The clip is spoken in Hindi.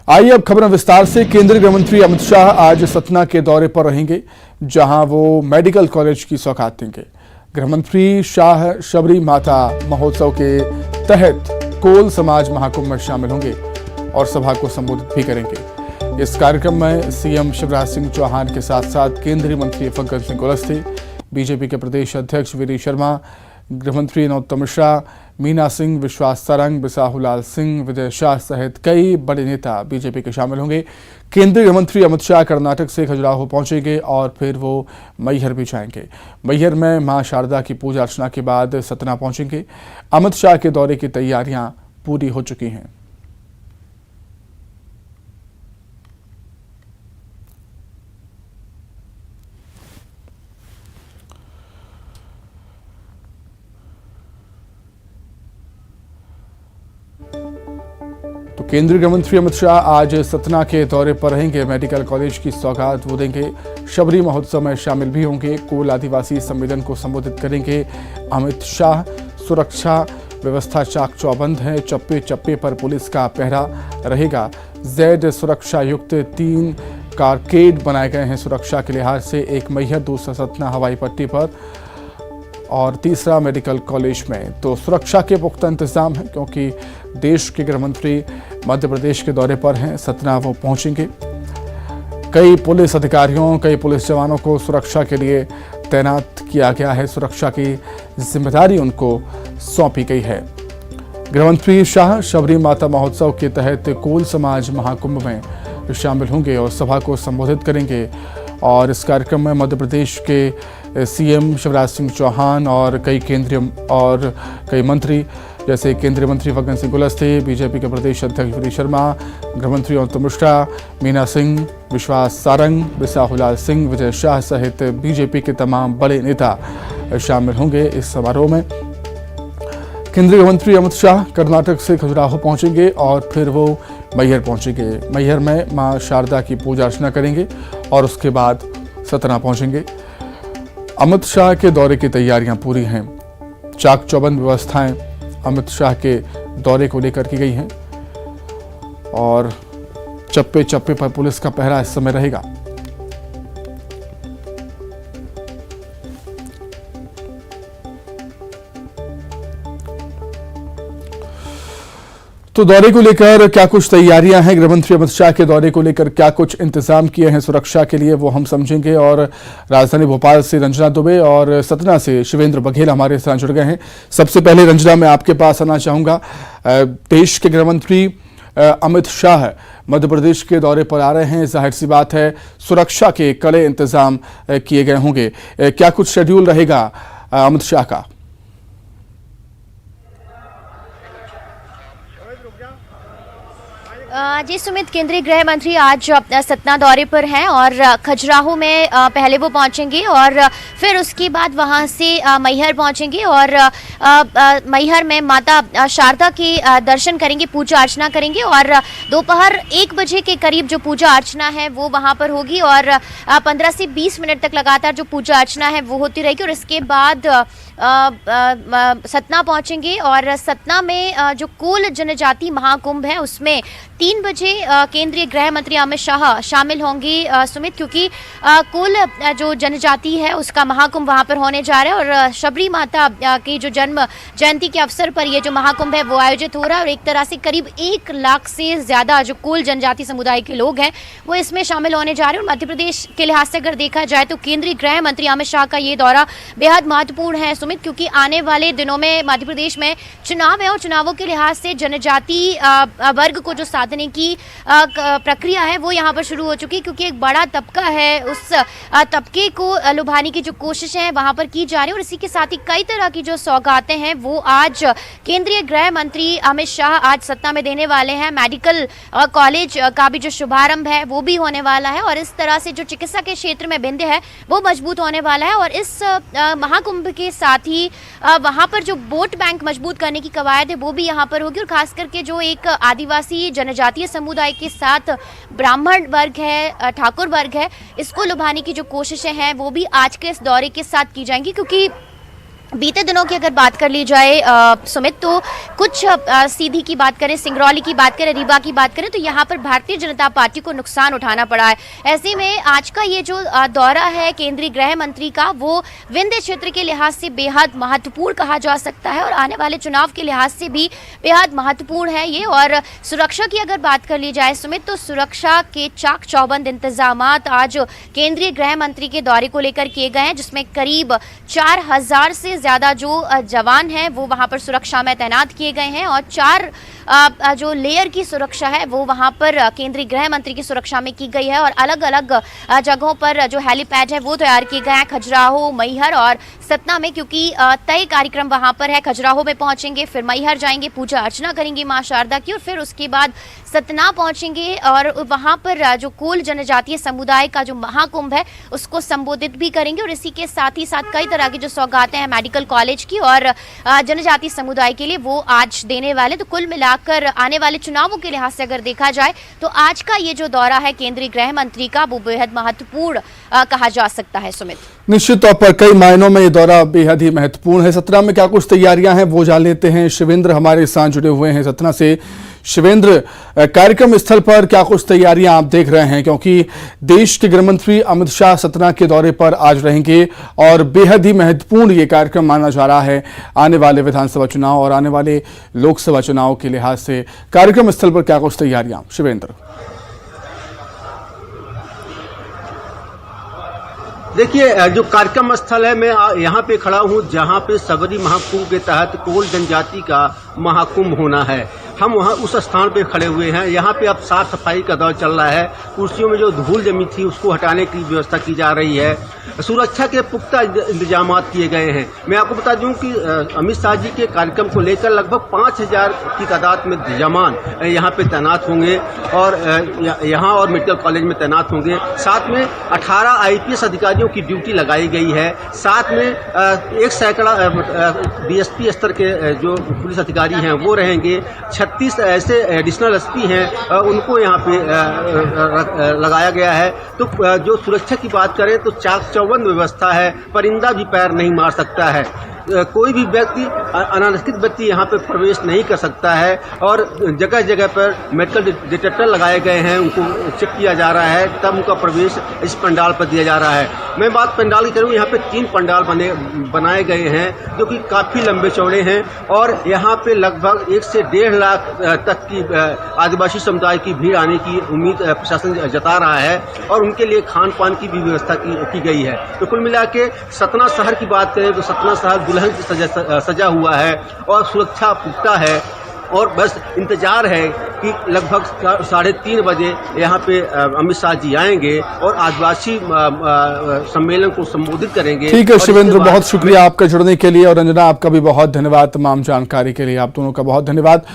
आइए अब खबरें विस्तार से। केंद्रीय गृह मंत्री अमित शाह आज सतना के दौरे पर रहेंगे, जहां वो मेडिकल कॉलेज की सौगात देंगे। गृह मंत्री शाह शबरी माता महोत्सव के तहत कोल समाज महाकुंभ में शामिल होंगे और सभा को संबोधित भी करेंगे। इस कार्यक्रम में सीएम शिवराज सिंह चौहान के साथ साथ केंद्रीय मंत्री फग्गन सिंह कुलस्ते, बीजेपी के प्रदेश अध्यक्ष वीडी शर्मा, गृह मंत्री नरोत्तम मिश्रा, मीना सिंह, विश्वास सारंग, बिसाहुलाल सिंह, विजय शाह सहित कई बड़े नेता बीजेपी के शामिल होंगे। केंद्रीय गृह मंत्री अमित शाह कर्नाटक से खजुराहो पहुंचेंगे और फिर वो मैहर भी जाएंगे। मैहर में मां शारदा की पूजा अर्चना के बाद सतना पहुंचेंगे। अमित शाह के दौरे की तैयारियां पूरी हो चुकी हैं। तो केंद्रीय गृह मंत्री अमित शाह आज सतना के दौरे पर रहेंगे। मेडिकल कॉलेज की सौगात वो देंगे। शबरी महोत्सव में शामिल भी होंगे। कोल आदिवासी सम्मेलन को संबोधित करेंगे अमित शाह। सुरक्षा व्यवस्था चाक चौबंद है। चप्पे चप्पे पर पुलिस का पहरा रहेगा। जेड सुरक्षा युक्त 3 कारकेड बनाए गए हैं सुरक्षा के लिहाज से, एक मैहर, दूसरा सतना हवाई पट्टी पर और तीसरा मेडिकल कॉलेज में। तो सुरक्षा के पुख्ता इंतजाम है, क्योंकि देश के गृह मंत्री मध्य प्रदेश के दौरे पर हैं। सतना वो पहुंचेंगे। कई पुलिस अधिकारियों, कई पुलिस जवानों को सुरक्षा के लिए तैनात किया गया है। सुरक्षा की जिम्मेदारी उनको सौंपी गई है। गृह मंत्री शाह शबरी माता महोत्सव के तहत कोल समाज महाकुंभ में शामिल होंगे और सभा को संबोधित करेंगे। और इस कार्यक्रम में मध्य प्रदेश के सीएम शिवराज सिंह चौहान और कई मंत्री जैसे केंद्रीय मंत्री फग्गन सिंह कुलस्ते, बीजेपी के प्रदेश अध्यक्ष वीडी शर्मा, गृह मंत्री नरोत्तम मिश्रा, मीना सिंह, विश्वास सारंग, बिसाहुलाल सिंह, विजय शाह सहित बीजेपी के तमाम बड़े नेता शामिल होंगे इस समारोह में। केंद्रीय गृह मंत्री अमित शाह कर्नाटक से खजुराहो पहुंचेंगे और फिर वो मैहर पहुंचेंगे। मैहर में मां शारदा की पूजा अर्चना करेंगे और उसके बाद सतना पहुंचेंगे। अमित शाह के दौरे की तैयारियां पूरी हैं। चाक चौबंद व्यवस्थाएं अमित शाह के दौरे को लेकर की गई हैं और चप्पे चप्पे पर पुलिस का पहरा इस समय रहेगा। तो दौरे को लेकर क्या कुछ तैयारियां हैं, गृह मंत्री अमित शाह के दौरे को लेकर क्या कुछ इंतजाम किए हैं सुरक्षा के लिए, वो हम समझेंगे। और राजधानी भोपाल से रंजना दुबे और सतना से शिवेंद्र बघेल हमारे साथ जुड़ गए हैं। सबसे पहले रंजना, मैं आपके पास आना चाहूंगा। देश के गृह मंत्री अमित शाह मध्य प्रदेश के दौरे पर आ रहे हैं। जाहिर सी बात है सुरक्षा के कड़े इंतजाम किए गए होंगे। क्या कुछ शेड्यूल रहेगा अमित शाह का? जी सुमित, केंद्रीय गृह मंत्री आज सतना दौरे पर हैं और खजुराहो में पहले वो पहुंचेंगे और फिर उसके बाद वहां से मैहर पहुंचेंगे और मैहर में माता शारदा के दर्शन करेंगे, पूजा अर्चना करेंगे और दोपहर 1 बजे के करीब जो पूजा अर्चना है वो वहां पर होगी और 15 से 20 मिनट तक लगातार जो पूजा अर्चना है वो होती रहेगी। और इसके बाद सतना पहुंचेंगे और सतना में जो कोल जनजाति महाकुंभ है उसमें 3 बजे केंद्रीय गृह मंत्री अमित शाह शामिल होंगे सुमित, क्योंकि कोल जो जनजाति है उसका महाकुंभ वहां पर होने जा रहा है और शबरी माता की जो जन्म जयंती के अवसर पर ये जो महाकुंभ है वो आयोजित हो रहा है और एक तरह से करीब 1 लाख से ज्यादा जो कोल जनजाति समुदाय के लोग हैं वो इसमें शामिल होने जा रहे हैं। और मध्य प्रदेश के लिहाज से अगर देखा जाए तो केंद्रीय गृह मंत्री अमित शाह का ये दौरा बेहद महत्वपूर्ण है सुमित, क्योंकि आने वाले दिनों में मध्य प्रदेश में चुनाव है और चुनावों के लिहाज से जनजाति वर्ग को जो साधने की प्रक्रिया है वो यहाँ पर शुरू हो चुकी है, क्योंकि एक बड़ा तबका है उस तबके को लुभाने की जो कोशिशें हैं वहां पर की जा रही है। और इसी के साथ ही कई तरह की जो सौगातें हैं वो आज केंद्रीय गृह मंत्री अमित शाह आज सतना में देने वाले हैं। मेडिकल कॉलेज का भी जो शुभारंभ है वो भी होने वाला है और इस तरह से जो चिकित्सा के क्षेत्र में बिंदु है वो मजबूत होने वाला है। और इस महाकुंभ के साथ ही वहां पर जो वोट बैंक मजबूत करने की कवायद है वो भी यहाँ पर होगी और खास करके जो एक आदिवासी जनजातीय समुदाय के साथ ब्राह्मण वर्ग है, ठाकुर वर्ग है, इसको लुभाने की जो कोशिशें हैं वो भी आज के इस दौरे के साथ की जाएंगी, क्योंकि बीते दिनों की अगर बात कर ली जाए सुमित, तो कुछ सीधी की बात करें, सिंगरौली की बात करें, रीवा की बात करें, तो यहाँ पर भारतीय जनता पार्टी को नुकसान उठाना पड़ा है। ऐसे में आज का ये जो दौरा है केंद्रीय गृह मंत्री का, वो विंध्य क्षेत्र के लिहाज से बेहद महत्वपूर्ण कहा जा सकता है और आने वाले चुनाव के लिहाज से भी बेहद महत्वपूर्ण है ये। और सुरक्षा की अगर बात कर ली जाए सुमित, तो सुरक्षा के चाक चौबंद इंतजाम आज केंद्रीय गृह मंत्री के दौरे को लेकर किए गए हैं, जिसमें करीब 4000 से ज्यादा जो जवान हैं वो वहां पर सुरक्षा में तैनात किए गए हैं और 4 जो लेयर की सुरक्षा है वो वहां पर केंद्रीय गृह मंत्री की सुरक्षा में की गई है। और अलग अलग जगहों पर जो हेलीपैड है वो तैयार किए गए हैं, खजुराहो, मैहर और सतना में, क्योंकि तय कार्यक्रम वहां पर है। खजुराहो में पहुंचेंगे, फिर मैहर जाएंगे, पूजा अर्चना करेंगे मां शारदा की, और फिर उसके बाद सतना पहुंचेंगे और वहां पर जो कोल जनजातीय समुदाय का जो महाकुंभ है उसको संबोधित भी करेंगे। और इसी के साथ ही साथ कई तरह की जो सौगातें हैं मेडिकल कॉलेज की और जनजातीय समुदाय के लिए वो आज देने वाले। तो कुल मिलाकर आने वाले चुनावों के लिहाज से अगर देखा जाए तो आज का ये जो दौरा है केंद्रीय गृह मंत्री का, वो बेहद महत्वपूर्ण कहा जा सकता है सुमित। निश्चित तौर पर कई मायनों में ये दौरा बेहद ही महत्वपूर्ण है। सतना में क्या कुछ तैयारियां हैं वो जान लेते हैं। शिवेंद्र हमारे साथ जुड़े हुए हैं सतना से। शिवेंद्र, कार्यक्रम स्थल पर क्या कुछ तैयारियां आप देख रहे हैं, क्योंकि देश के गृहमंत्री अमित शाह सतना के दौरे पर आज रहेंगे और बेहद ही महत्वपूर्ण ये कार्यक्रम माना जा रहा है आने वाले विधानसभा चुनाव और आने वाले लोकसभा चुनाव के लिहाज से। कार्यक्रम स्थल पर क्या कुछ तैयारियां, शिवेंद्र? देखिए, जो कार्यक्रम स्थल है, मैं यहाँ पे खड़ा हूँ जहाँ पे सबरी महाकुंभ के तहत कोल जनजाति का महाकुंभ होना है। हम वहाँ उस स्थान पे खड़े हुए हैं। यहाँ पे अब साफ सफाई का दौर चल रहा है। कुर्सियों में जो धूल जमी थी उसको हटाने की व्यवस्था की जा रही है। सुरक्षा के पुख्ता इंतजाम किए गए हैं। मैं आपको बता दूं कि अमित शाह जी के कार्यक्रम को लेकर लगभग 5000 की तादाद में जवान यहाँ पे तैनात होंगे और यहाँ और मेडिकल कॉलेज में तैनात होंगे। साथ में 18 IPS अधिकारियों की ड्यूटी लगाई गई है। साथ में 1 सैकड़ा DSP स्तर के जो पुलिस अधिकारी हैं वो रहेंगे। 36 ऐसे एडिशनल SP हैं, उनको यहाँ पे लगाया गया है। तो जो सुरक्षा की बात करें तो चाक चौबंद व्यवस्था है, परिंदा भी पैर नहीं मार सकता है। कोई भी व्यक्ति, अनाधिकृत व्यक्ति यहाँ पे प्रवेश नहीं कर सकता है और जगह जगह पर मेटल डिटेक्टर लगाए गए हैं, उनको चेक किया जा रहा है, तब उनका प्रवेश इस पंडाल पर दिया जा रहा है। मैं बात पंडाल की करूँ, यहाँ पे 3 पंडाल बनाए गए हैं जो कि काफी लंबे चौड़े हैं और यहाँ पे लगभग 1 से 1.5 लाख तक की आदिवासी समुदाय की भीड़ आने की उम्मीद प्रशासन जता रहा है और उनके लिए खान पान की भी व्यवस्था की गई है। तो कुल मिला के सतना शहर की बात करें तो सतना शहर दुल्हन से सजा हुआ है और सुरक्षा पुख्ता है और बस इंतजार है कि लगभग 3:30 बजे यहाँ पे अमित शाह जी आएंगे और आदिवासी सम्मेलन को संबोधित करेंगे। ठीक है शिवेंद्र, बहुत शुक्रिया आपका जुड़ने के लिए और रंजना आपका भी बहुत धन्यवाद तमाम जानकारी के लिए। आप दोनों का बहुत धन्यवाद।